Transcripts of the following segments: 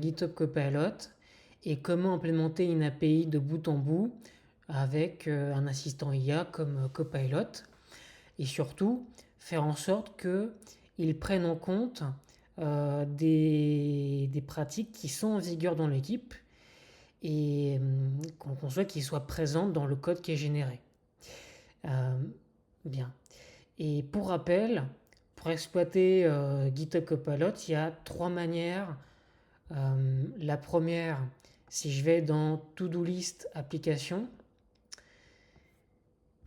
GitHub Copilot et comment implémenter une API de bout en bout avec un assistant IA comme Copilot et surtout faire en sorte qu'ils prennent en compte des pratiques qui sont en vigueur dans l'équipe et qu'on souhaite qu'ils soient présentes dans le code qui est généré. Bien. Et pour rappel, pour exploiter GitHub Copilot, il y a 3 manières. La première, si je vais dans To-Do List application,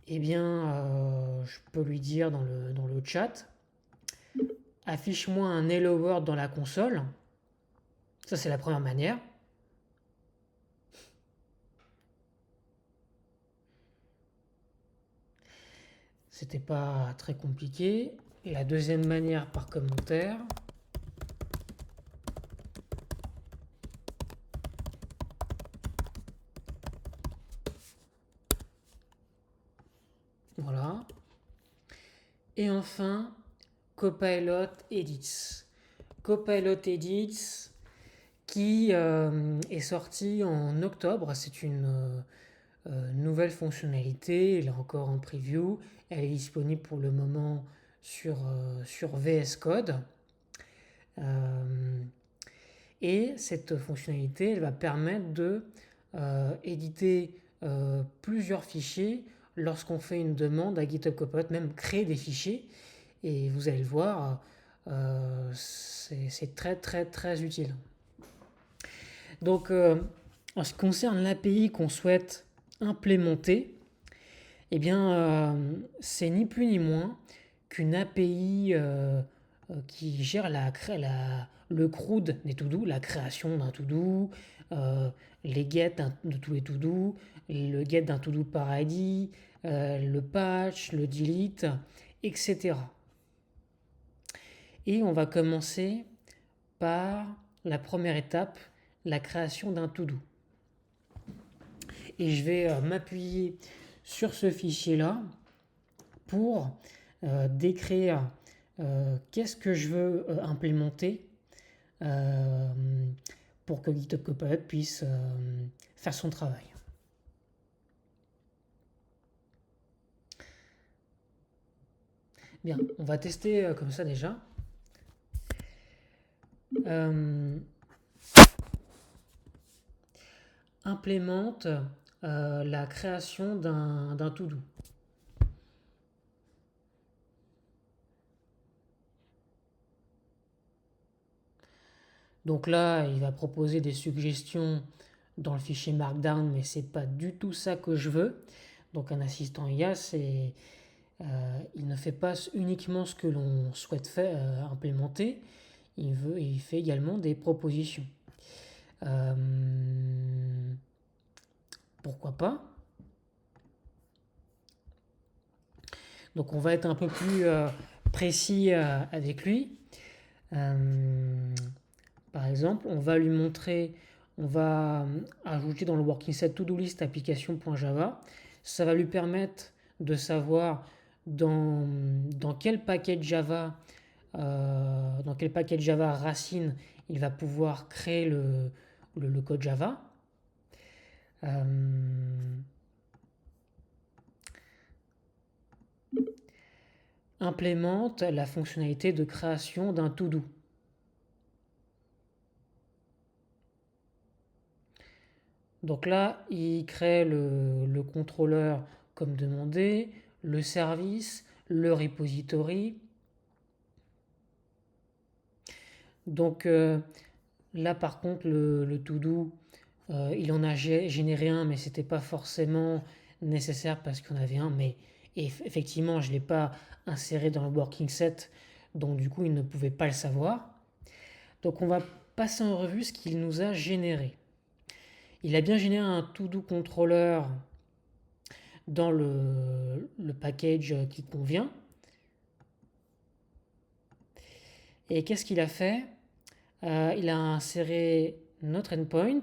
eh bien, je peux lui dire dans le chat, affiche-moi un Hello World dans la console. Ça, c'est la première manière. C'était pas très compliqué. Et la deuxième manière par commentaire. Voilà. Et enfin, Copilot Edits. Copilot Edits qui est sorti en octobre. C'est une nouvelle fonctionnalité. Elle est encore en preview. Elle est disponible pour le moment sur VS Code. Et cette fonctionnalité, elle va permettre de éditer plusieurs fichiers lorsqu'on fait une demande à GitHub Copilot, même créer des fichiers. Et vous allez le voir, c'est très très très utile. Donc, en ce qui concerne l'API qu'on souhaite implémenter, eh bien, c'est ni plus ni moins qu'une API qui gère le CRUD des to-do, la création d'un to-do, les get de tous les to-do, le get d'un to-do par ID, le patch, le delete, etc. Et on va commencer par la première étape, la création d'un to-do. Et je vais m'appuyer sur ce fichier-là pour décrire qu'est-ce que je veux implémenter pour que GitHub Copilot puisse faire son travail. Bien, on va tester comme ça déjà. Implémente la création d'un to-do. Donc là, il va proposer des suggestions dans le fichier Markdown, mais c'est pas du tout ça que je veux. Donc un assistant IA, il ne fait pas uniquement ce que l'on souhaite faire, implémenter, il fait également des propositions. Pourquoi pas? Donc on va être un peu plus précis avec lui. Par exemple, on va lui montrer, on va ajouter dans le working set to-do list application.java. Ça va lui permettre de savoir dans quel paquet Java, racine il va pouvoir créer le code Java. Implémente la fonctionnalité de création d'un to-do. Donc là, il crée le contrôleur comme demandé, le service, le repository. Donc là, par contre, le to-do, il en a généré un, mais c'était pas forcément nécessaire parce qu'il y en avait un. Mais effectivement, je ne l'ai pas inséré dans le working set, donc du coup, il ne pouvait pas le savoir. Donc on va passer en revue ce qu'il nous a généré. Il a bien généré un to-do controller dans le package qui convient. Et qu'est-ce qu'il a fait? Il a inséré notre endpoint.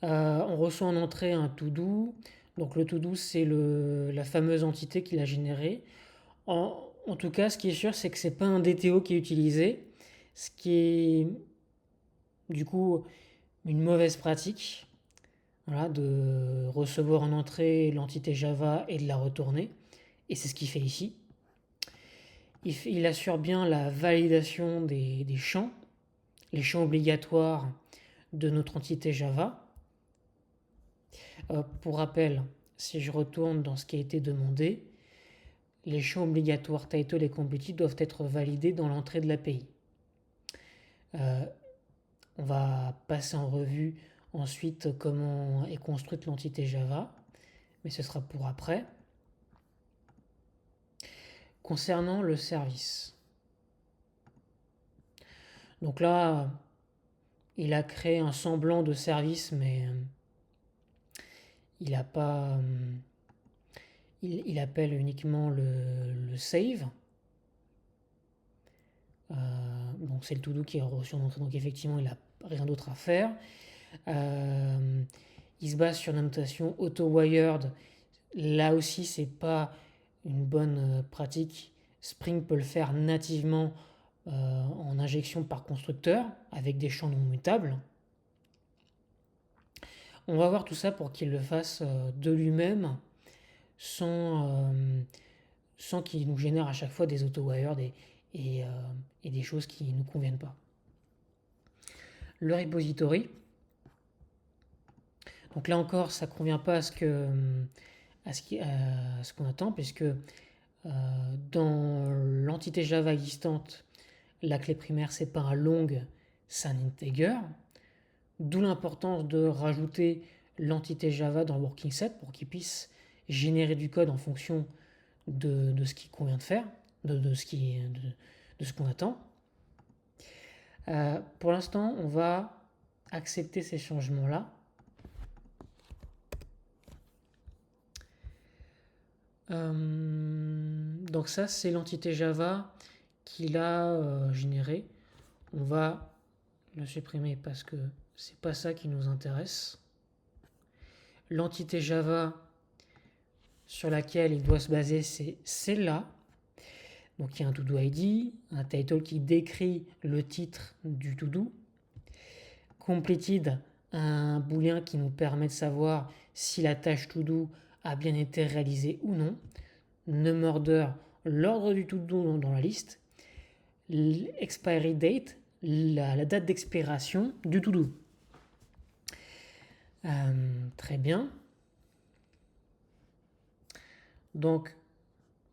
On reçoit en entrée un to-do. Donc le to-do, c'est la fameuse entité qu'il a générée. On En tout cas, ce qui est sûr, c'est que c'est pas un DTO qui est utilisé, ce qui est du coup une mauvaise pratique, voilà, de recevoir en entrée l'entité Java et de la retourner. Et c'est ce qu'il fait ici. Il assure bien la validation des champs, les champs obligatoires de notre entité Java. Pour rappel, si je retourne dans ce qui a été demandé, les champs obligatoires title et complete doivent être validés dans l'entrée de l'API. On va passer en revue ensuite comment est construite l'entité Java, mais ce sera pour après. Concernant le service. Donc là, il a créé un semblant de service, mais il n'a pas. Il appelle uniquement le save. Donc c'est le to-do qui est reçu en entrée, donc effectivement il n'a rien d'autre à faire. Il se base sur la notation auto-wired. Là aussi, c'est pas une bonne pratique. Spring peut le faire nativement en injection par constructeur avec des champs non mutables. On va voir tout ça pour qu'il le fasse de lui-même sans qu'il nous génère à chaque fois des auto-wired et des choses qui ne nous conviennent pas. Le repository. Donc là encore, ça ne convient pas à ce qu'on attend, puisque dans l'entité Java existante, la clé primaire, c'est pas un long, c'est un integer. D'où l'importance de rajouter l'entité Java dans le working set pour qu'il puisse générer du code en fonction de ce qu'il convient de faire, de ce qu'on attend. Pour l'instant, on va accepter ces changements-là. Donc ça, c'est l'entité Java qu'il a générée. On va le supprimer parce que c'est pas ça qui nous intéresse. L'entité Java sur laquelle il doit se baser, c'est celle-là. Donc il y a un to-do ID, un title qui décrit le titre du to-do. Completed, un booléen qui nous permet de savoir si la tâche to-do a bien été réalisée ou non. Numorder, l'ordre du to-do dans la liste. Expiry date, la date d'expiration du to-do. Très bien. Donc,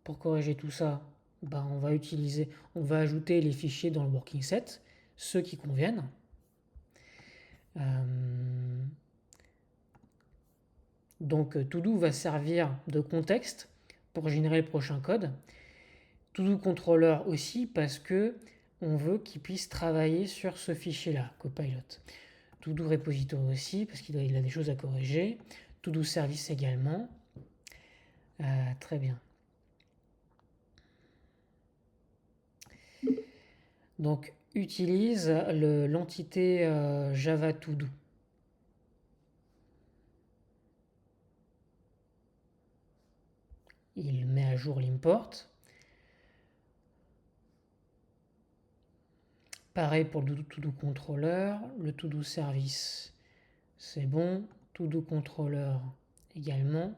pour corriger tout ça, on va ajouter les fichiers dans le working set, ceux qui conviennent. Donc, to-do va servir de contexte pour générer le prochain code. To-do controller aussi parce que on veut qu'il puisse travailler sur ce fichier-là, Copilot. To-do repository aussi parce qu'il a des choses à corriger. To-do service également. Très bien. Donc, utilise l'entité Java To-Do. Il met à jour l'import. Pareil pour le To-Do controller, le To-Do service, c'est bon. To-Do controller également.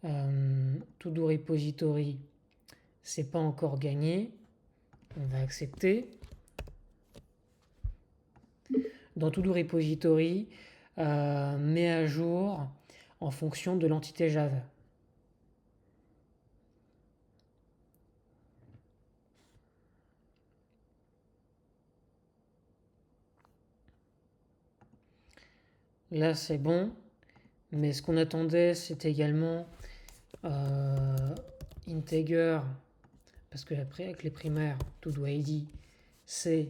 To-Do repository, c'est pas encore gagné. On va accepter. Dans To-Do repository, met à jour en fonction de l'entité Java. Là, c'est bon. Mais ce qu'on attendait, c'est également integer, parce que après, avec les primaires, to-do ID, c'est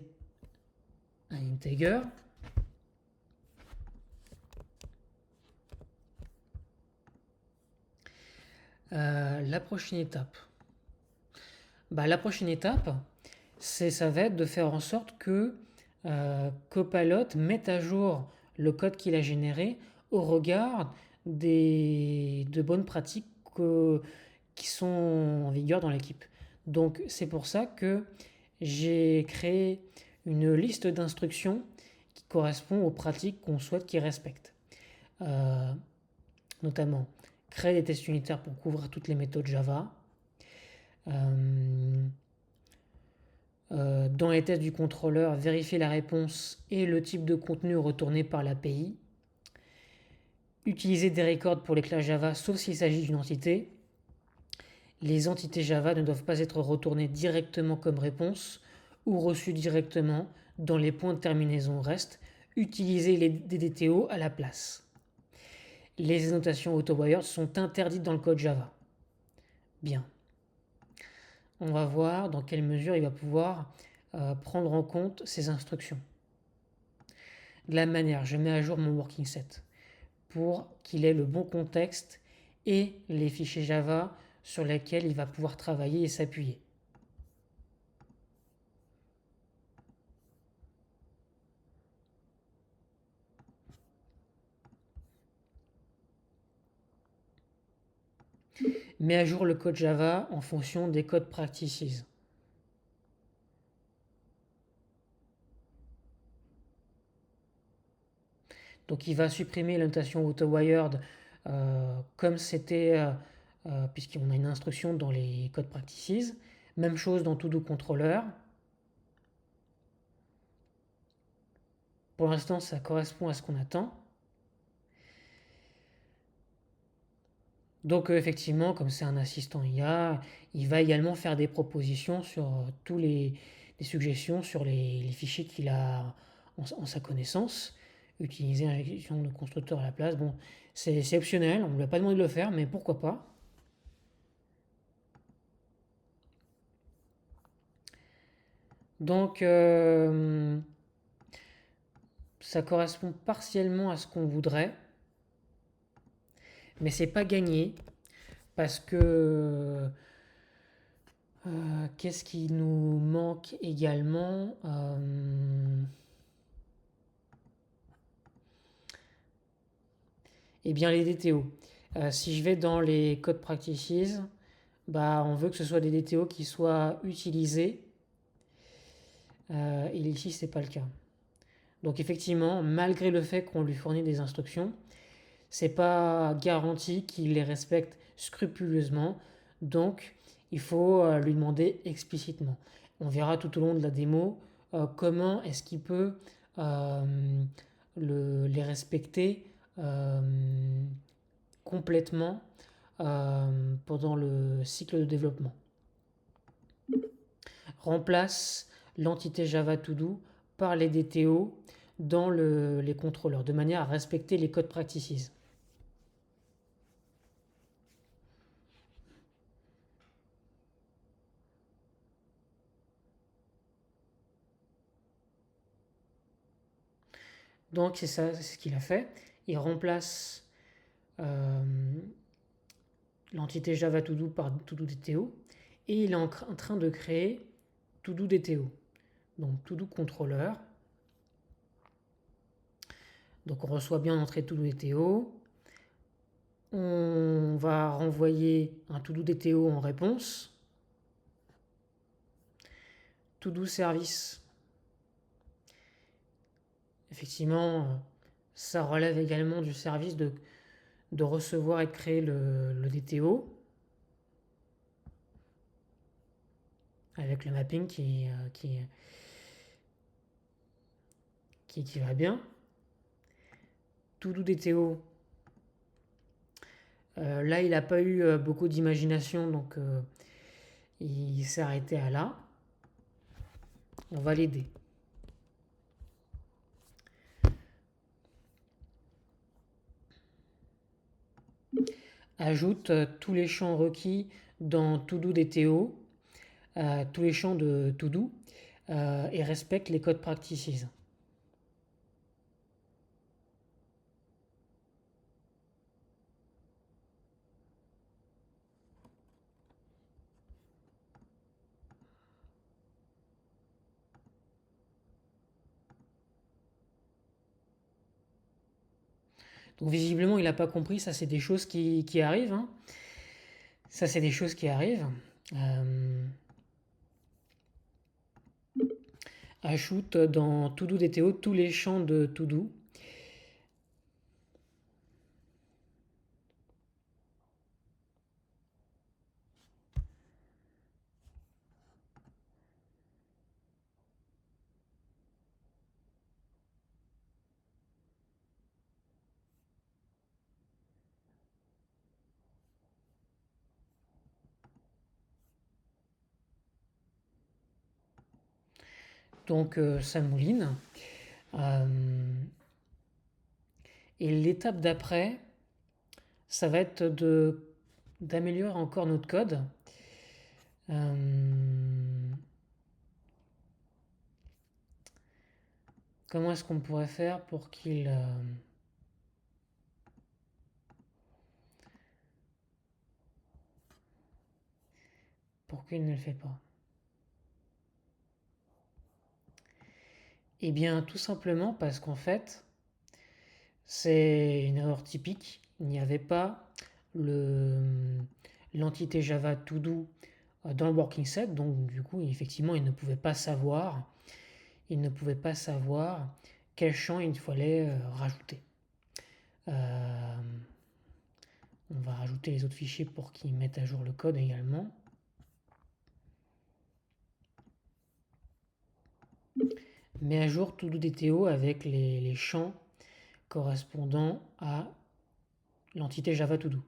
un integer. La prochaine étape. La prochaine étape, ça va être de faire en sorte que Copilot mette à jour le code qu'il a généré au regard de bonnes pratiques qui sont en vigueur dans l'équipe. Donc c'est pour ça que j'ai créé une liste d'instructions qui correspond aux pratiques qu'on souhaite qu'ils respectent. Euh, Notamment, créer des tests unitaires pour couvrir toutes les méthodes Java. Euh, dans les tests du contrôleur, vérifier la réponse et le type de contenu retourné par l'API. Utiliser des records pour les classes Java sauf s'il s'agit d'une entité. Les entités Java ne doivent pas être retournées directement comme réponse ou reçues directement dans les points de terminaison REST. Utiliser les DDTO à la place. Les annotations auto-wired sont interdites dans le code Java. Bien. On va voir dans quelle mesure il va pouvoir prendre en compte ces instructions. De la manière, je mets à jour mon working set pour qu'il ait le bon contexte et les fichiers Java sur lesquels il va pouvoir travailler et s'appuyer. Mets à jour le code Java en fonction des code practices. Donc il va supprimer l'annotation auto-wired comme c'était, puisqu'on a une instruction dans les code practices. Même chose dans todo controller. Pour l'instant, ça correspond à ce qu'on attend. Donc effectivement, comme c'est un assistant IA, il va également faire des propositions sur tous des suggestions sur les fichiers qu'il a en sa connaissance. Utiliser injection de constructeur à la place, bon, c'est optionnel, on ne lui a pas demandé de le faire, mais pourquoi pas. Donc ça correspond partiellement à ce qu'on voudrait, mais c'est pas gagné parce que qu'est-ce qui nous manque également Eh bien les DTO. Si je vais dans les code practices, bah, on veut que ce soit des DTO qui soient utilisés. Et ici, c'est pas le cas. Donc effectivement, malgré le fait qu'on lui fournit des instructions, c'est pas garanti qu'il les respecte scrupuleusement. Donc il faut lui demander explicitement. On verra tout au long de la démo comment est-ce qu'il peut euh, les respecter euh, complètement pendant le cycle de développement. Remplace l'entité Java To-Do par les DTO dans les contrôleurs, de manière à respecter les codes practices. Donc c'est ça, c'est ce qu'il a fait. Il remplace euh, l'entité Java To-Do par To-Do DTO et il est en train de créer To-Do DTO. Donc To-Do contrôleur. Donc on reçoit bien l'entrée To-Do DTO. On va renvoyer un To-Do DTO en réponse. To-Do service. Effectivement, ça relève également du service de recevoir et de créer le DTO avec le mapping qui va bien. To-do DTO, là il n'a pas eu beaucoup d'imagination donc il s'est arrêté à là. On va l'aider. Ajoute tous les champs requis dans To-do DTO, tous les champs de To-do et respecte les codes practices. Donc visiblement il n'a pas compris, ça c'est des choses qui arrivent. Hein. Ça, c'est des choses qui arrivent. Ajoute dans To-Do DTO tous les champs de To-Do. Donc ça mouline. Et l'étape d'après, ça va être d'améliorer encore notre code. Comment est-ce qu'on pourrait faire pour qu'il ne le fait pas? Eh bien, tout simplement parce qu'en fait, c'est une erreur typique. Il n'y avait pas l'entité Java todo dans le working set, donc du coup, effectivement, il ne pouvait pas savoir, quel champ il fallait rajouter. On va rajouter les autres fichiers pour qu'ils mettent à jour le code également. Met à jour todo DTO avec les champs correspondant à l'entité Java todo.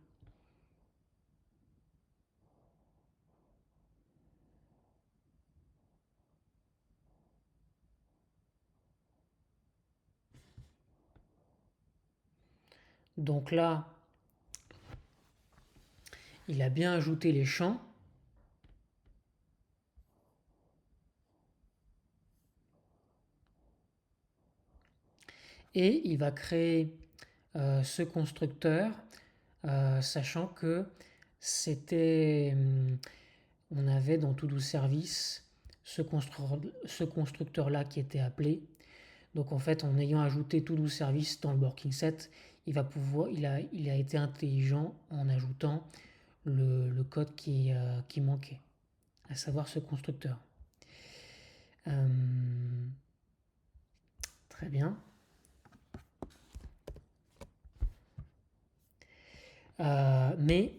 Donc là, il a bien ajouté les champs. Et il va créer ce constructeur, sachant que on avait dans todo service ce constructeur-là qui était appelé. Donc en fait, en ayant ajouté todo service dans le working set, il a été intelligent en ajoutant le code qui manquait, à savoir ce constructeur. Très bien. Mais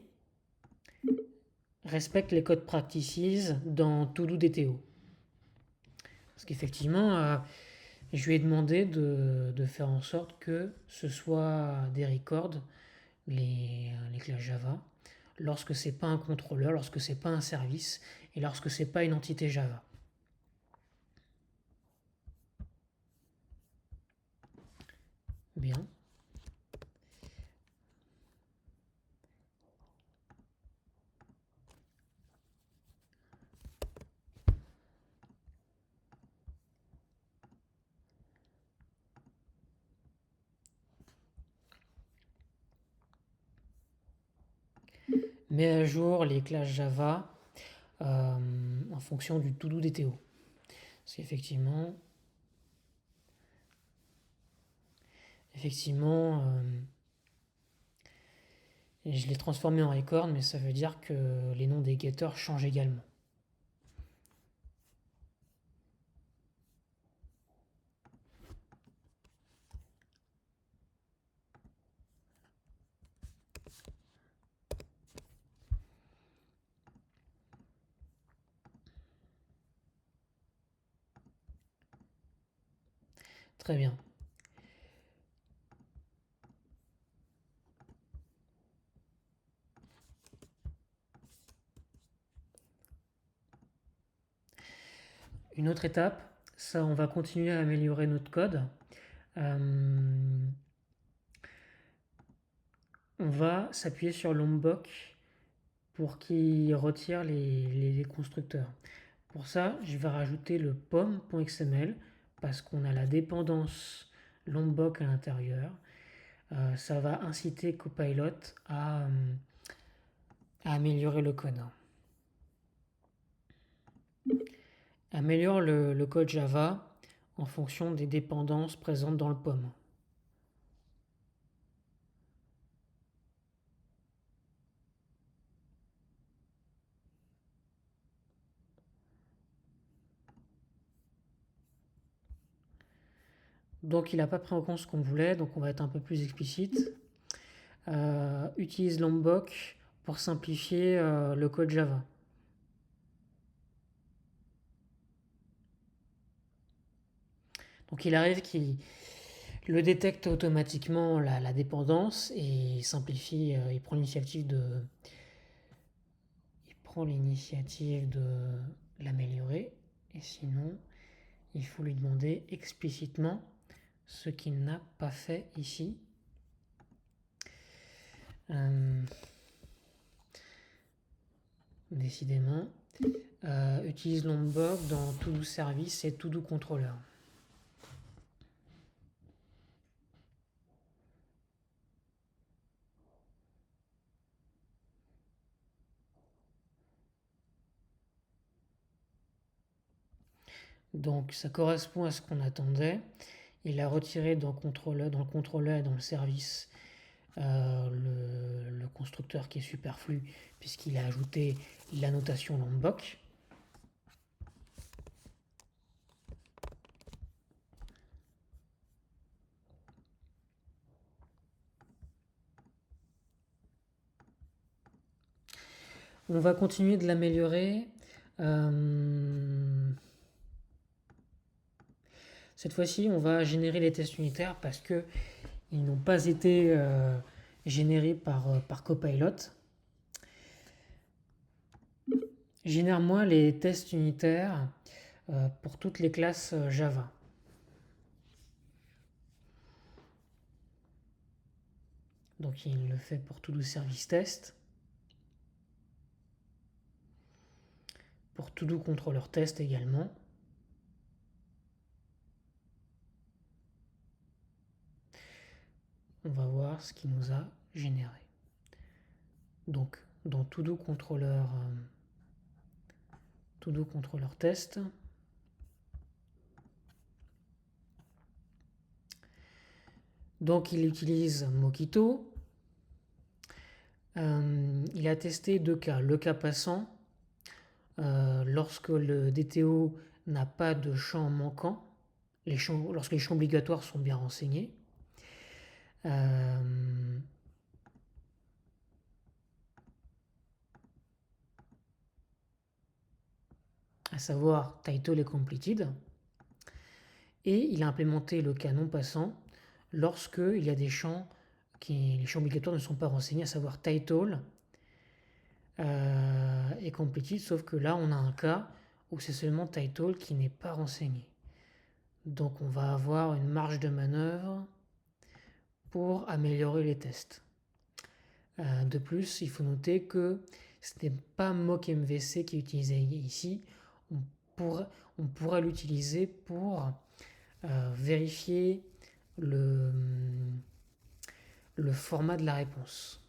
respecte les code practices dans todo DTO. Parce qu'effectivement, je lui ai demandé de faire en sorte que ce soit des records, les classes Java, lorsque c'est pas un contrôleur, lorsque c'est pas un service et lorsque c'est pas une entité Java. Bien. Mets à jour les classes Java en fonction du todo DTO. Parce qu'effectivement, je l'ai transformé en record, mais ça veut dire que les noms des getters changent également. Très bien. Une autre étape, ça, on va continuer à améliorer notre code. On va s'appuyer sur Lombok pour qu'il retire les constructeurs. Pour ça, je vais rajouter le pom.xml parce qu'on a la dépendance Lombok à l'intérieur. Ça va inciter Copilot à améliorer le code. Améliore le code Java en fonction des dépendances présentes dans le POM. Donc il n'a pas pris en compte ce qu'on voulait, donc on va être un peu plus explicite. Utilise Lombok pour simplifier le code Java. Donc il arrive qu'il le détecte automatiquement la dépendance et il simplifie, il prend l'initiative de l'améliorer. Et sinon, il faut lui demander explicitement ce qu'il n'a pas fait ici. Euh, décidément. Utilise Lombok dans To-Do Service et To-Do Controller. Donc ça correspond à ce qu'on attendait. Il a retiré dans le contrôleur et dans le service le constructeur qui est superflu puisqu'il a ajouté la notation Lombok. On va continuer de l'améliorer. Cette fois-ci, on va générer les tests unitaires parce que ils n'ont pas été générés par Copilot. Génère-moi les tests unitaires pour toutes les classes Java. Donc il le fait pour To-Do Service Test. Pour To-Do Controller Test également. On va voir ce qu'il nous a généré. Donc dans To-Do Controller Test, donc il utilise Mockito. Il a testé deux cas. Le cas passant, lorsque le DTO n'a pas de champ manquant, lorsque les champs obligatoires sont bien renseignés. À savoir title et completed. Et il a implémenté le cas non passant lorsque il y a des champs les champs obligatoires ne sont pas renseignés, à savoir title et completed, sauf que là on a un cas où c'est seulement title qui n'est pas renseigné. Donc on va avoir une marge de manœuvre pour améliorer les tests. De plus, il faut noter que ce n'est pas mock MVC qui est utilisé ici. On pourra l'utiliser pour vérifier le format de la réponse.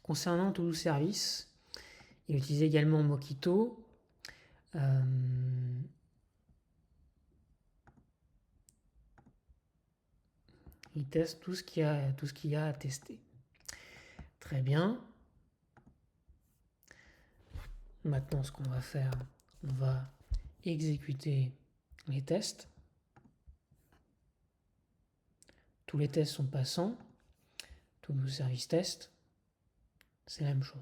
Concernant To-Do Service, il utilise également Mockito. Il teste tout ce qu'il y a à tester. Très bien. Maintenant, ce qu'on va faire, on va exécuter les tests. Tous les tests sont passants. To-Do Service Test, c'est la même chose.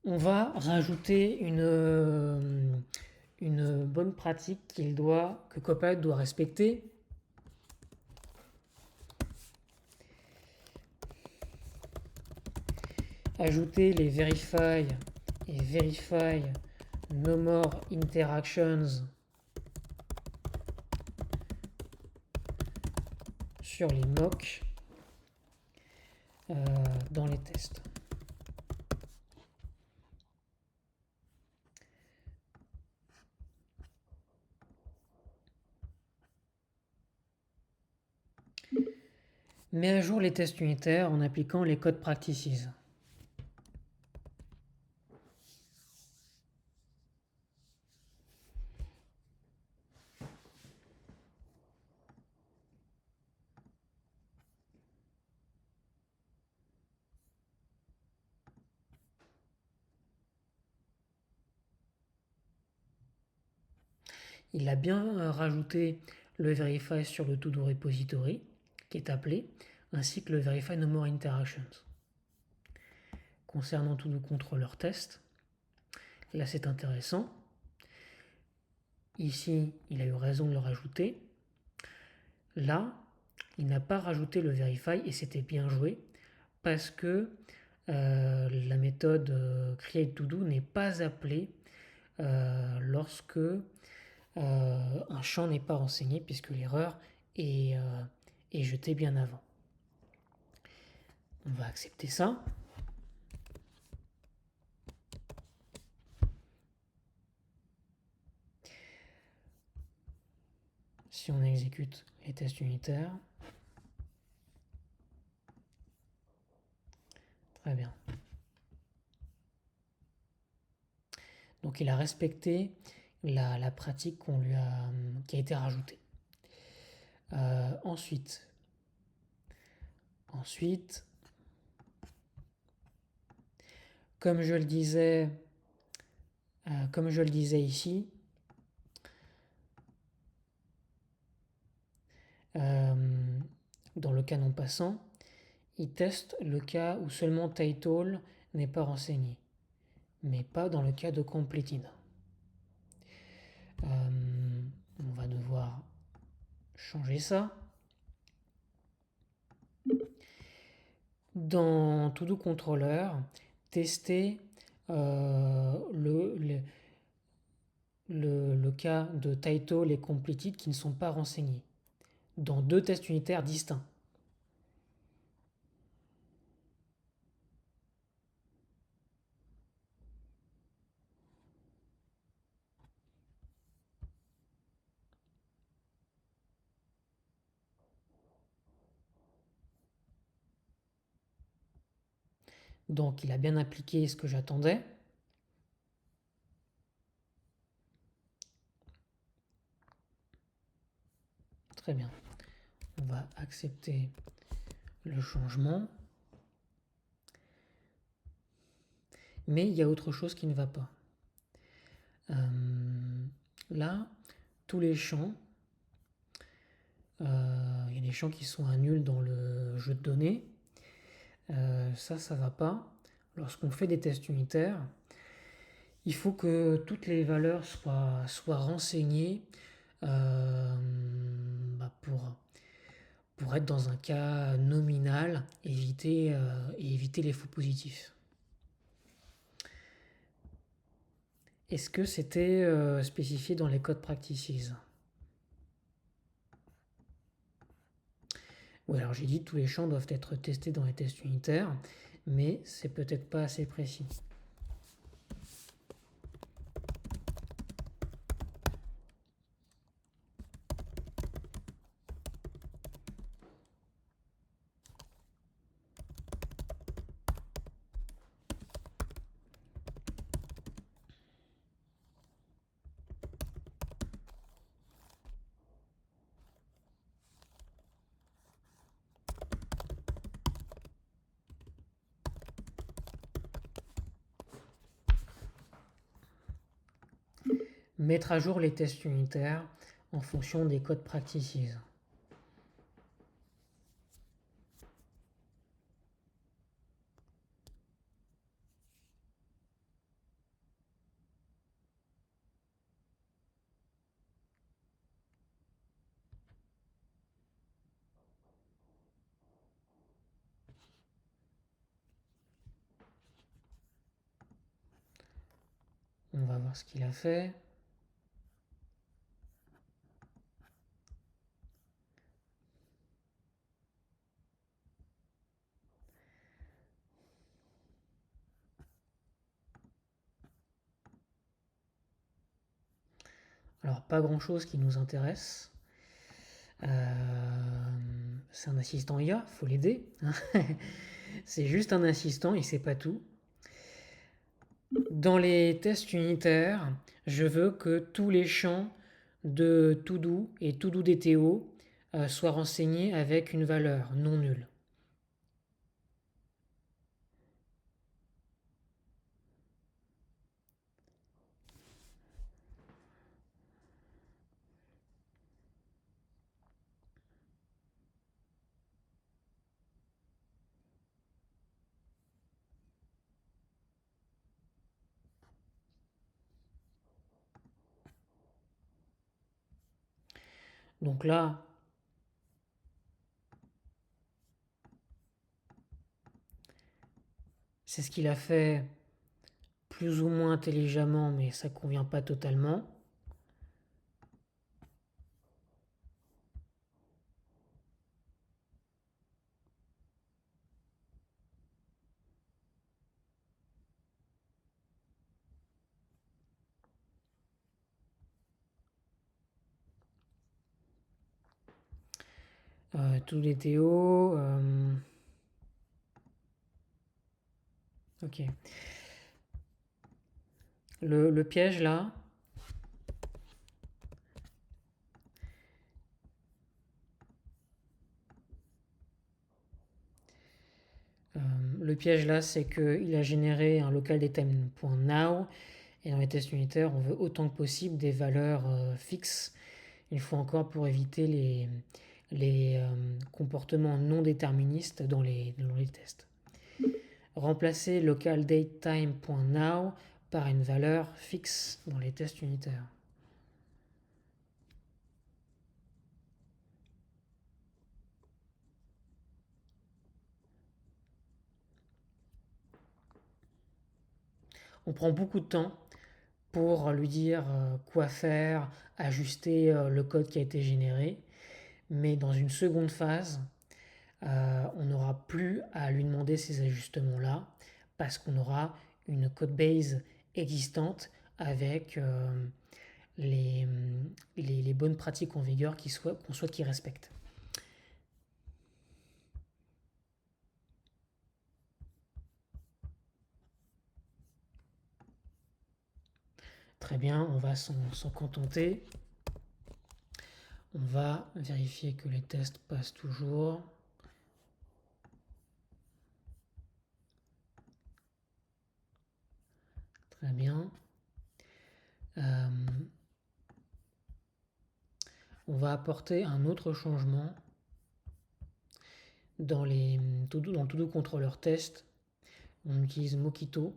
On va rajouter une bonne pratique que Copilot doit respecter. Ajouter les verify et verify no more interactions sur les mocks dans les tests. Mets à jour les tests unitaires en appliquant les code practices. Il a bien rajouté le verify sur le to-do repository qui est appelé, ainsi que le verify no more interactions. Concernant to-do controller test, là c'est intéressant. Ici, il a eu raison de le rajouter. Là, il n'a pas rajouté le verify et c'était bien joué parce que la méthode create to do n'est pas appelée lorsque un champ n'est pas renseigné puisque l'erreur est jetée bien avant. On va accepter ça. Si on exécute les tests unitaires, très bien. Donc il a respecté la pratique qui a été rajoutée. Ensuite, comme je le disais ici, dans le cas non passant, il teste le cas où seulement title n'est pas renseigné, mais pas dans le cas de completed. On va devoir changer ça. Dans To Do Controller, tester le cas de title et completed qui ne sont pas renseignés dans deux tests unitaires distincts. Donc il a bien appliqué ce que j'attendais. Très bien. On va accepter le changement. Mais il y a autre chose qui ne va pas. Là, tous les champs, il y a des champs qui sont à nul dans le jeu de données. Ça ne va pas. Lorsqu'on fait des tests unitaires, il faut que toutes les valeurs soient renseignées pour être dans un cas nominal et éviter les faux positifs. Est-ce que c'était spécifié dans les code practices? Oui, alors j'ai dit que tous les champs doivent être testés dans les tests unitaires, mais c'est peut-être pas assez précis. Mettre à jour les tests unitaires en fonction des codes practices. On va voir ce qu'il a fait. Alors pas grand chose qui nous intéresse. C'est un assistant IA, faut l'aider. C'est juste un assistant, il sait pas tout. Dans les tests unitaires, je veux que tous les champs de to-do et to-do DTO soient renseignés avec une valeur non nulle. Donc là, c'est ce qu'il a fait plus ou moins intelligemment, mais ça convient pas totalement. Tous les Théo. Ok. Le piège là, euh, le piège là, c'est qu'il a généré un local datetime.now et dans les tests unitaires, on veut autant que possible des valeurs fixes. Il faut encore pour éviter les comportements non déterministes dans les tests. Remplacer local datetime.now par une valeur fixe dans les tests unitaires. On prend beaucoup de temps pour lui dire quoi faire, ajuster le code qui a été généré. Mais dans une seconde phase, on n'aura plus à lui demander ces ajustements-là parce qu'on aura une code base existante avec les, les bonnes pratiques en vigueur qu'on souhaite qu'il respecte. Très bien, on va s'en contenter. On va vérifier que les tests passent toujours. Très bien. On va apporter un autre changement dans le to-do controller test. On utilise Mockito,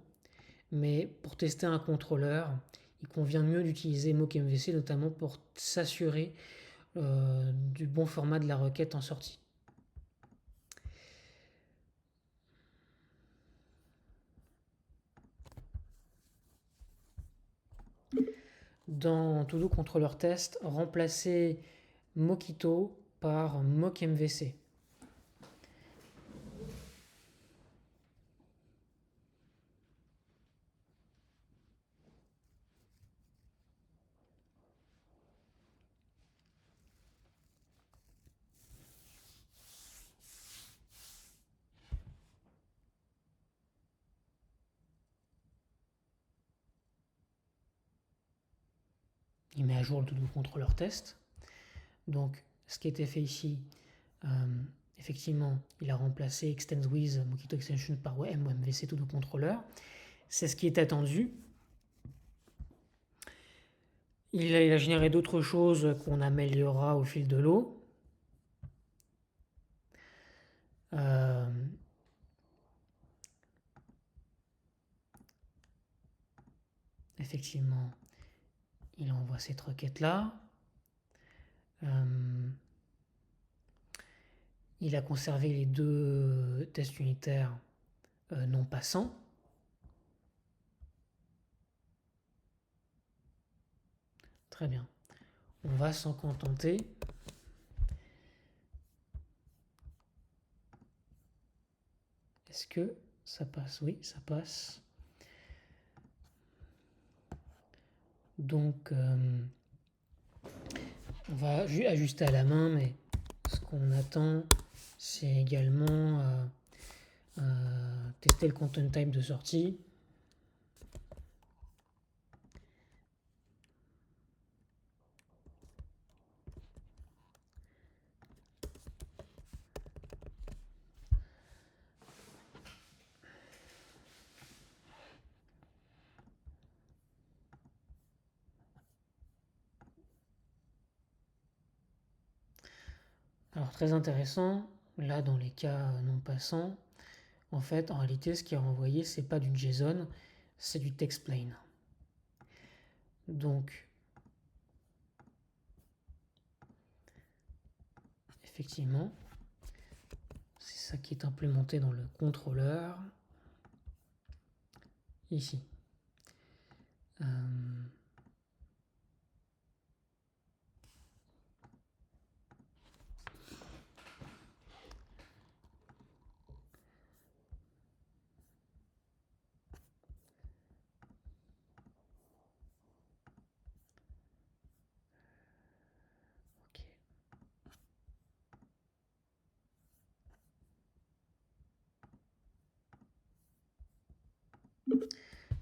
mais pour tester un contrôleur, il convient mieux d'utiliser mockmvc, notamment pour s'assurer du bon format de la requête en sortie. Dans to-do controller test, remplacer Mockito par mockmvc. Il met à jour le to-do controller test. Donc, ce qui a été fait ici, effectivement, il a remplacé extends with Mockito extension par MVC to do controller. C'est ce qui est attendu. Il a généré d'autres choses qu'on améliorera au fil de l'eau. Effectivement, il envoie cette requête-là. Il a conservé les deux tests unitaires non passants. Très bien. On va s'en contenter. Est-ce que ça passe? Oui, ça passe. Donc, on va ajuster à la main, mais ce qu'on attend, c'est également tester le content type de sortie. Alors très intéressant, là dans les cas non passants, en fait en réalité ce qui est renvoyé c'est pas du JSON, c'est du text plain. Donc effectivement, c'est ça qui est implémenté dans le contrôleur. Ici.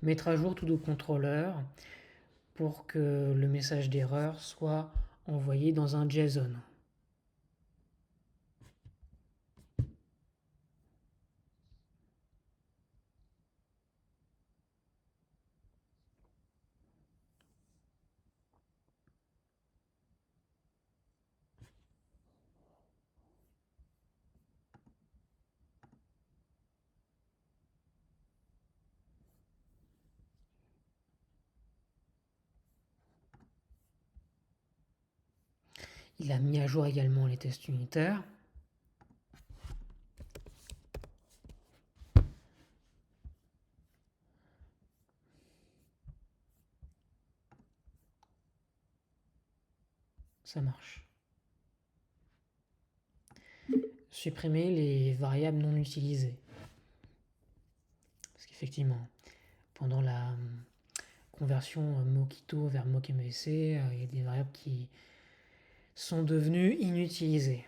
Mettre à jour todo contrôleur pour que le message d'erreur soit envoyé dans un JSON. Il a mis à jour également les tests unitaires. Ça marche. Supprimer les variables non utilisées. Parce qu'effectivement, pendant la conversion Mockito vers MockMVC, il y a des variables qui sont devenues inutilisées.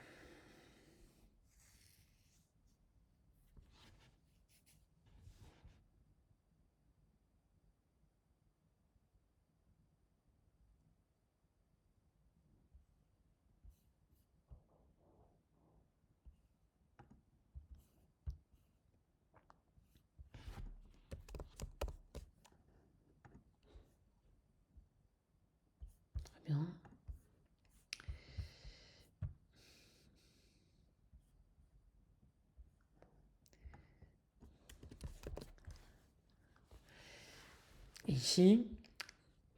Très bien. Et ici,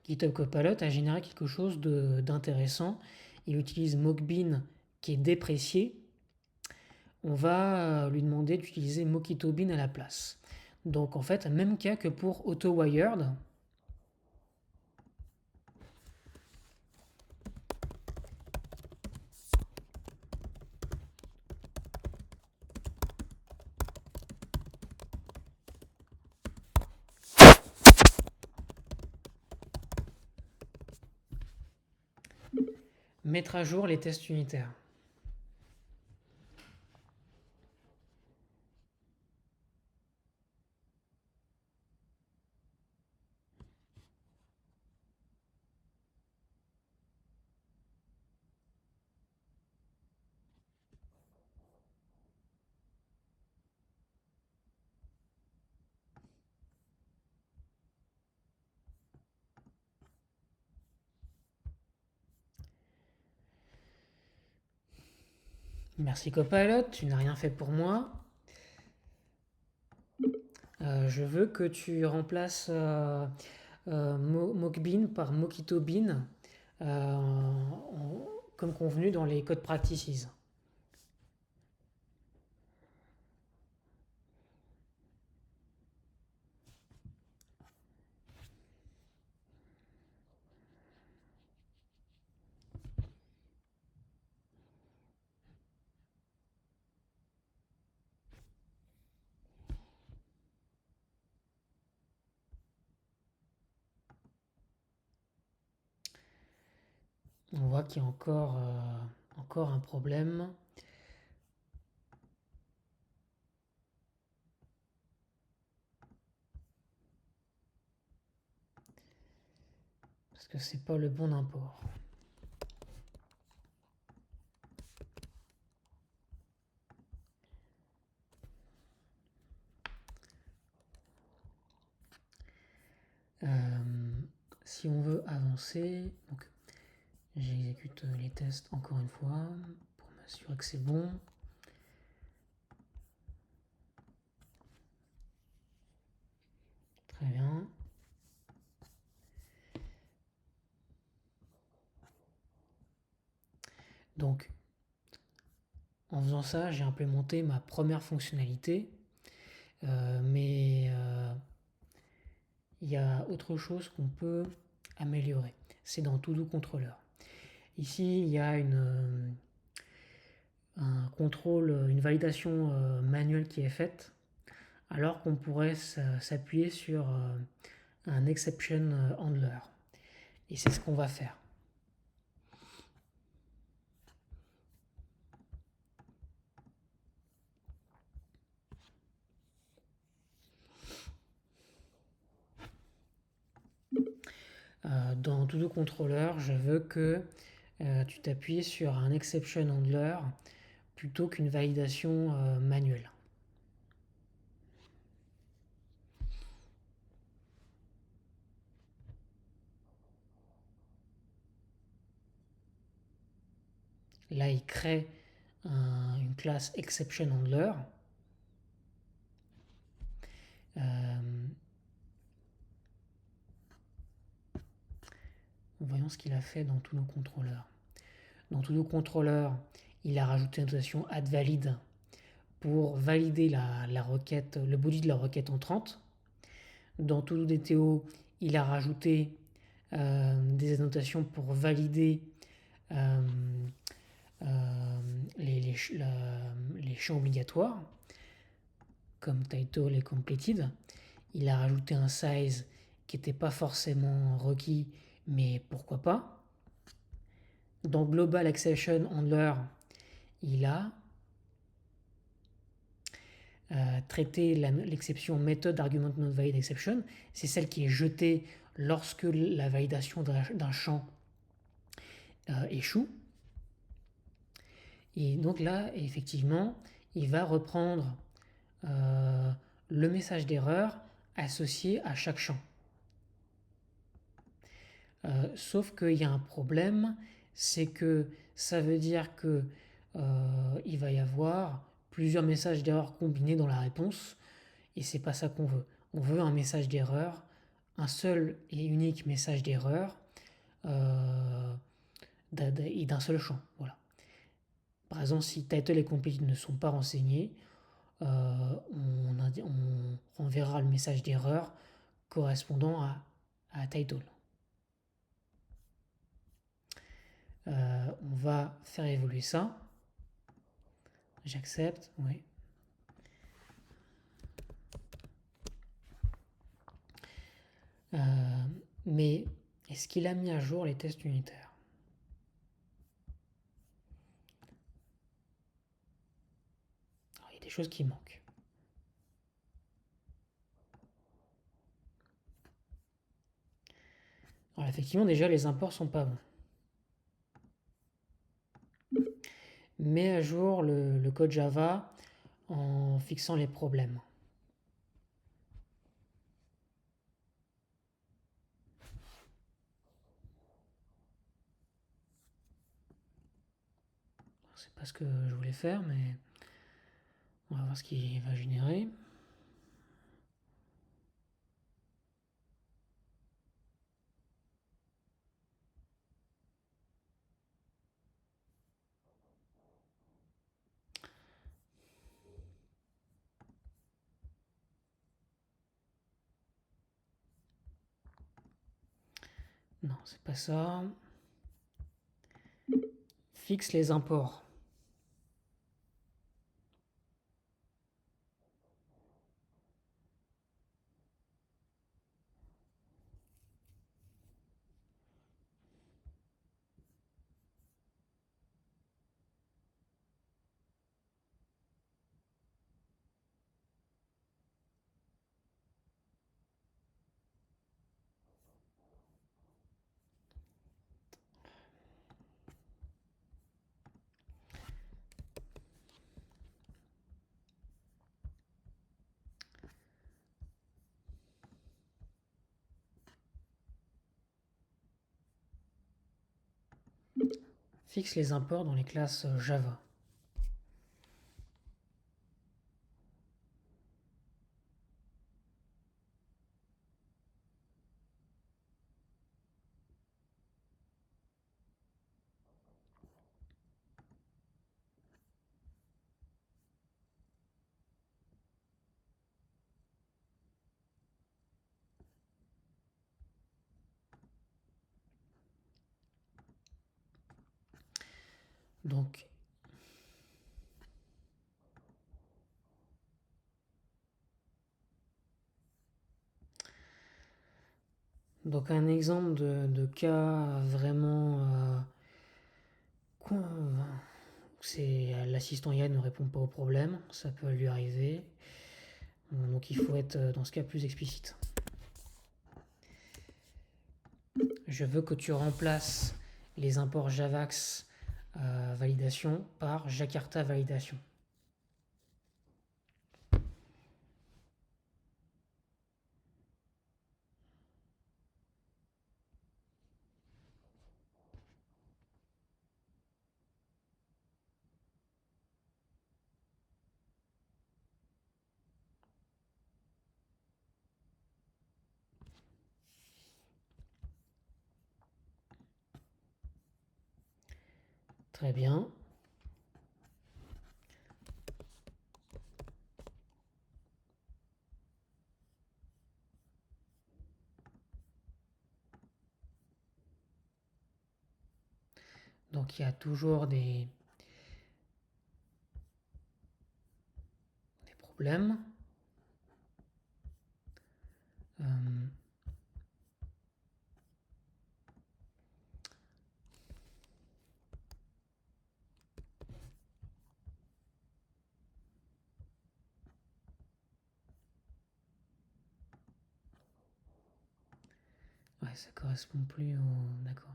GitHub Copilot a généré quelque chose d'intéressant. Il utilise Mockbean qui est déprécié. On va lui demander d'utiliser Mockitobean à la place. Donc en fait, même cas que pour AutoWired. Mettre à jour les tests unitaires. Merci Copilot, tu n'as rien fait pour moi. Je veux que tu remplaces Mockbean par Mockitobean comme convenu dans les code practices. On voit qu'il y a encore un problème. Parce que c'est pas le bon import. Si on veut avancer, donc j'exécute les tests encore une fois pour m'assurer que c'est bon. Très bien. Donc, En faisant ça, j'ai implémenté ma première fonctionnalité, mais il y a autre chose qu'on peut améliorer. C'est dans To-Do Controller. Ici, il y a un contrôle, une validation manuelle qui est faite, alors qu'on pourrait s'appuyer sur un exception handler. Et c'est ce qu'on va faire. Dans To-Do Controller, je veux que tu t'appuies sur un exception handler plutôt qu'une validation manuelle. Là, il crée une classe exception handler. Voyons ce qu'il a fait dans tous nos contrôleurs. Dans tous nos contrôleurs, il a rajouté une notation addValid pour valider la requête, le body de la requête entrante. Dans todo DTO, il a rajouté des annotations pour valider les champs obligatoires, comme title et completed. Il a rajouté un size qui n'était pas forcément requis, mais pourquoi pas. Dans Global Exception Handler, il a traité l'exception Method Argument Not Valid Exception. C'est celle qui est jetée lorsque la validation d'un champ échoue. Et donc là, effectivement, il va reprendre le message d'erreur associé à chaque champ. Sauf qu'il y a un problème, c'est que ça veut dire que il va y avoir plusieurs messages d'erreur combinés dans la réponse, et c'est pas ça qu'on veut. On veut un message d'erreur, un seul et unique message d'erreur et d'un seul champ. Voilà. Par exemple, si title et completed ne sont pas renseignés, on renverra le message d'erreur correspondant à title. On va faire évoluer ça. J'accepte, oui. Mais est-ce qu'il a mis à jour les tests unitaires? Alors, il y a des choses qui manquent. Alors effectivement, déjà, les imports sont pas bons. Mets à jour le code Java en fixant les problèmes. C'est pas ce que je voulais faire, mais on va voir ce qu'il va générer. Non, c'est pas ça. Fixe les imports. Fixe les imports dans les classes Java. Donc, un exemple de cas vraiment c'est l'assistant IA ne répond pas au problème, ça peut lui arriver. Donc il faut être dans ce cas plus explicite. Je veux que tu remplaces les imports Javax validation par Jakarta validation. Très bien. Donc il y a toujours des problèmes. Euh, ouais, ça correspond plus au... D'accord.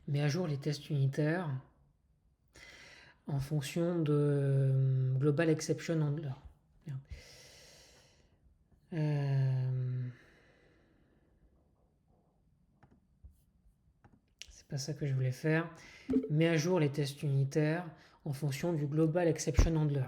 Mets à jour les tests unitaires en fonction de Global Exception Handler. C'est pas ça que je voulais faire. Mets à jour les tests unitaires en fonction du Global Exception Handler.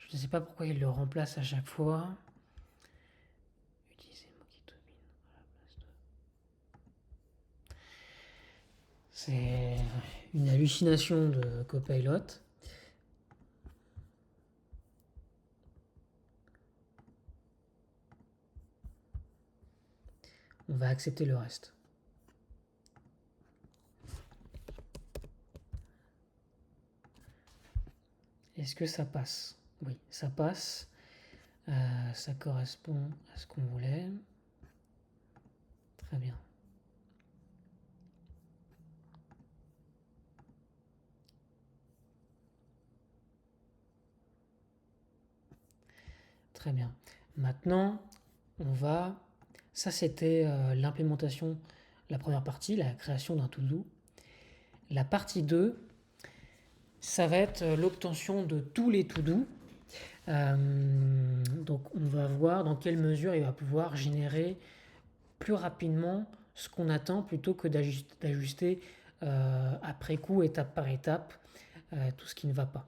Je ne sais pas pourquoi il le remplace à chaque fois. Utiliser Mockito Bin à la place de... C'est une hallucination de Copilot. On va accepter le reste. Est-ce que ça passe? Oui, ça passe. Ça correspond à ce qu'on voulait. Très bien. Très bien. Maintenant, on va... Ça, c'était l'implémentation, la première partie, la création d'un to-do. La partie 2, ça va être l'obtention de tous les to-do. Donc, on va voir dans quelle mesure il va pouvoir générer plus rapidement ce qu'on attend plutôt que d'ajuster après coup, étape par étape, tout ce qui ne va pas.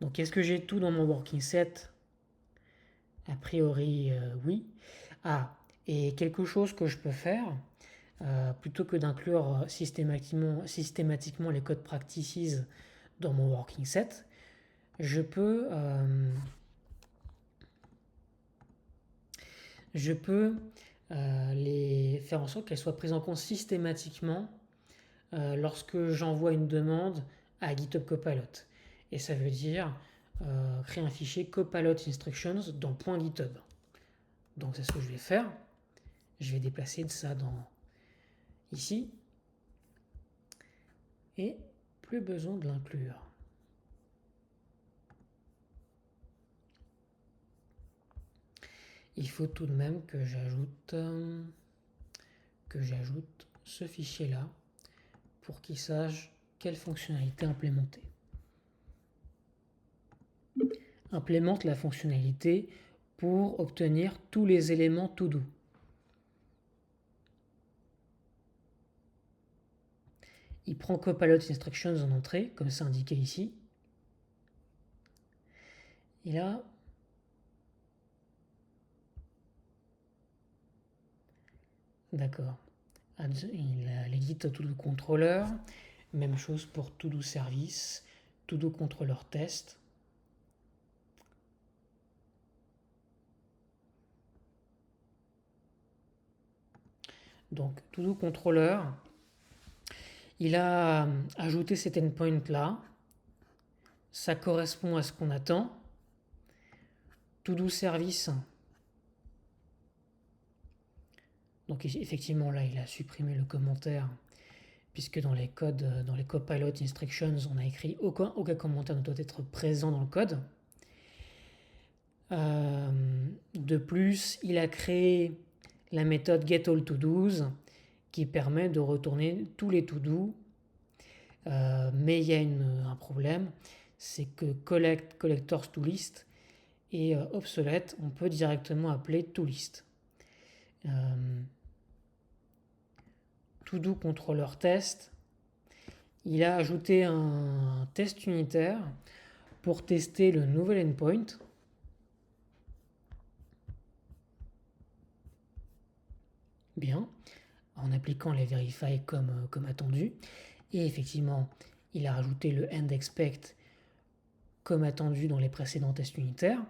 Donc, est-ce que j'ai tout dans mon working set? A priori, oui. Ah, et quelque chose que je peux faire, plutôt que d'inclure systématiquement les codes practices dans mon working set, je peux, les faire en sorte qu'elles soient prises en compte systématiquement lorsque j'envoie une demande à GitHub Copilot. Et ça veut dire créer un fichier Copilot Instructions dans .github. Donc c'est ce que je vais faire. Je vais déplacer de ça dans ici. Et plus besoin de l'inclure. il faut tout de même que j'ajoute ce fichier-là pour qu'il sache quelle fonctionnalité implémenter. Implémente la fonctionnalité pour obtenir tous les éléments to-do. Il prend Copilot Instructions en entrée, comme c'est indiqué ici. Et là, d'accord. Il a l'edit To-Do Controller. Même chose pour To-Do Service, To-Do Controller Test. Donc, To-Do Controller, il a ajouté cet endpoint là. Ça correspond à ce qu'on attend. To-Do Service. Donc effectivement là il a supprimé le commentaire puisque dans les codes, dans les Copilot Instructions, on a écrit aucun commentaire ne doit être présent dans le code. De plus, il a créé la méthode getAllToDos qui permet de retourner tous les to-do. Mais il y a un problème, c'est que collectors toList est obsolète. On peut directement appeler toList. To-Do Controller Test, il a ajouté un test unitaire pour tester le nouvel endpoint. Bien, en appliquant les verify comme attendu. Et effectivement, il a rajouté le endExpect comme attendu dans les précédents tests unitaires.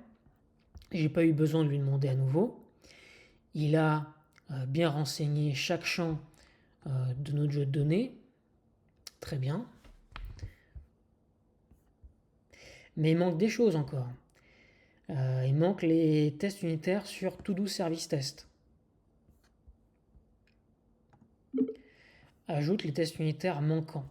J'ai pas eu besoin de lui demander à nouveau. Il a bien renseigné chaque champ de notre jeu de données. Très bien. Mais il manque des choses encore. Il manque les tests unitaires sur To-Do Service Test. Ajoute les tests unitaires manquants.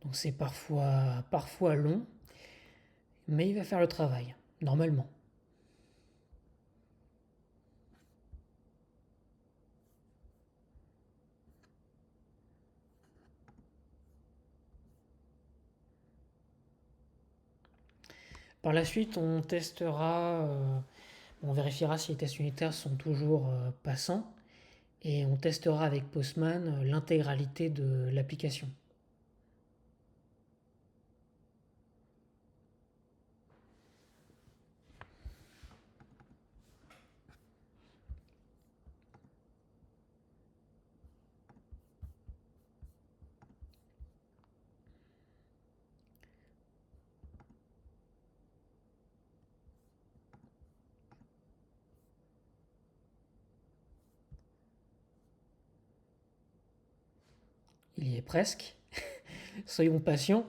Donc c'est parfois long, mais il va faire le travail, normalement. Par la suite, on vérifiera si les tests unitaires sont toujours passants et on testera avec Postman l'intégralité de l'application. Il y est presque. Soyons patients.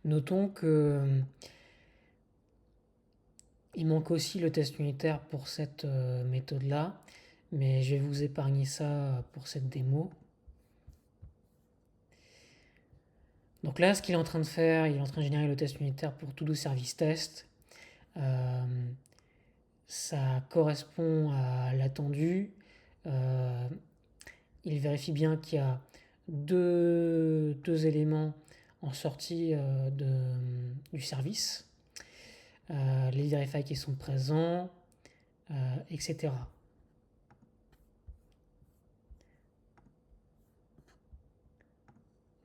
Notons que il manque aussi le test unitaire pour cette méthode-là, mais je vais vous épargner ça pour cette démo. Donc là, ce qu'il est en train de faire, il est en train de générer le test unitaire pour To-Do Service Test. ça correspond à l'attendu. Il vérifie bien qu'il y a deux éléments en sortie du service, les verify qui sont présents, etc.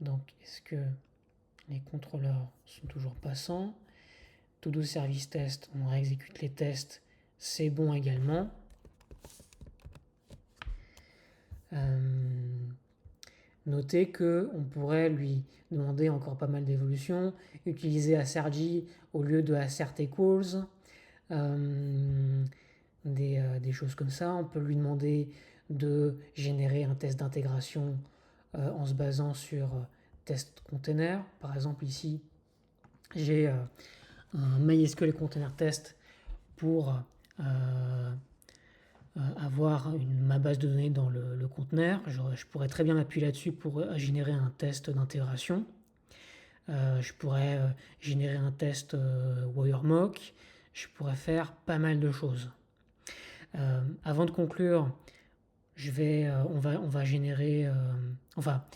Donc, est-ce que les contrôleurs sont toujours passants? To-do service test, on réexécute les tests, c'est bon également. Notez qu'on pourrait lui demander encore pas mal d'évolutions, utiliser Assergy au lieu de assert equals, des choses comme ça. On peut lui demander de générer un test d'intégration en se basant sur test container. Par exemple, ici, j'ai un MySQL container test pour avoir ma base de données dans le conteneur. Je pourrais très bien m'appuyer là-dessus pour générer un test d'intégration. Je pourrais générer un test wiremock. Je pourrais faire pas mal de choses. Avant de conclure, on va générer, on va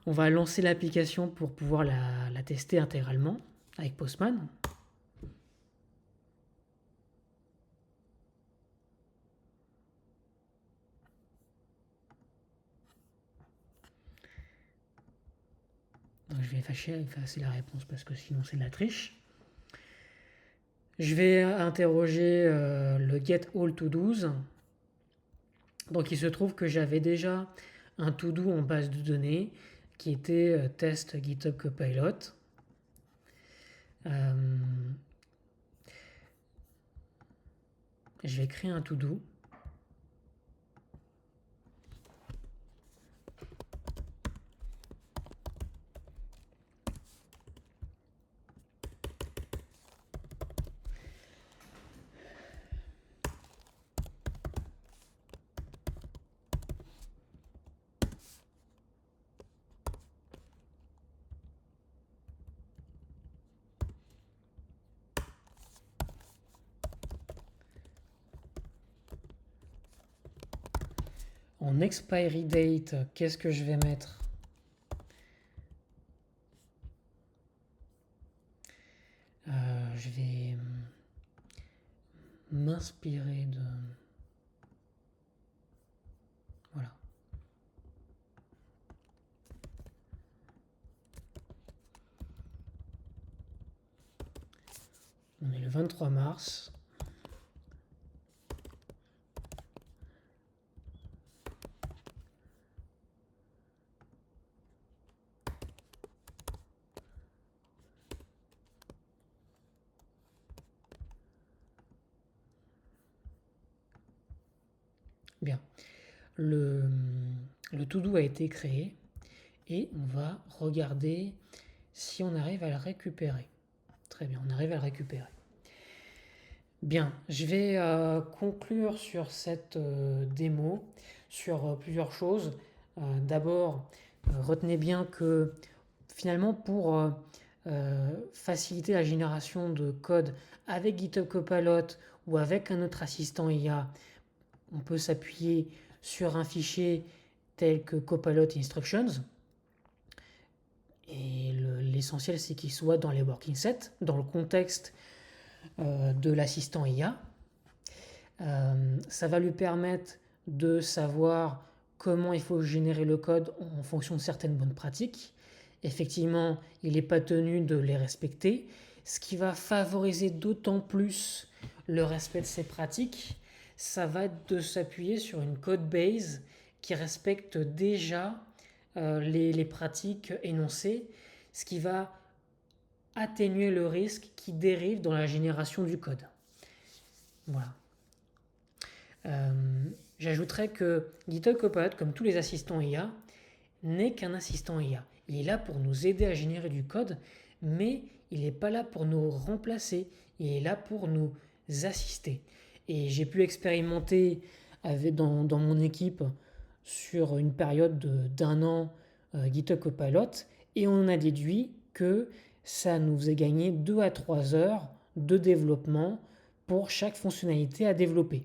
on va lancer l'application pour pouvoir la tester intégralement avec Postman. Donc je vais effacer la réponse parce que sinon c'est de la triche. Je vais interroger le get all to do's. Donc il se trouve que j'avais déjà un to do en base de données qui était test GitHub Copilot. Je vais créer un to do. En expiry date, qu'est-ce que je vais mettre? Je vais m'inspirer de... Voilà. On est le 23 mars. Bien. Le to-do a été créé et on va regarder si on arrive à le récupérer. Très bien, on arrive à le récupérer. Bien, je vais conclure sur cette démo sur plusieurs choses. D'abord, retenez bien que finalement pour faciliter la génération de code avec GitHub Copilot ou avec un autre assistant IA, on peut s'appuyer sur un fichier tel que Copilot Instructions. Et l'essentiel, c'est qu'il soit dans les working sets, dans le contexte de l'assistant IA. Ça va lui permettre de savoir comment il faut générer le code en fonction de certaines bonnes pratiques. Effectivement, il n'est pas tenu de les respecter, ce qui va favoriser d'autant plus le respect de ces pratiques. Ça va être de s'appuyer sur une code base qui respecte déjà les pratiques énoncées, ce qui va atténuer le risque qui dérive dans la génération du code. Voilà. J'ajouterais que GitHub Copilot, comme tous les assistants IA, n'est qu'un assistant IA. Il est là pour nous aider à générer du code, mais il n'est pas là pour nous remplacer. Il est là pour nous assister. Et j'ai pu expérimenter dans mon équipe sur une période d'un an GitHub Copilot, et on a déduit que ça nous faisait gagner 2 à 3 heures de développement pour chaque fonctionnalité à développer,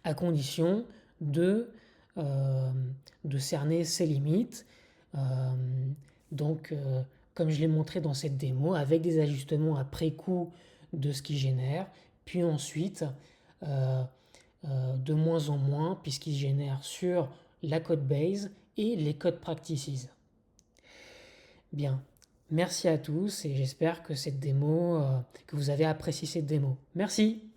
à condition de, euh, de cerner ses limites. Euh, comme je l'ai montré dans cette démo, avec des ajustements après coup de ce qu'il génère, puis ensuite euh, de moins en moins, puisqu'il génère sur la code base et les code practices. Bien, merci à tous et j'espère que que vous avez apprécié cette démo. Merci.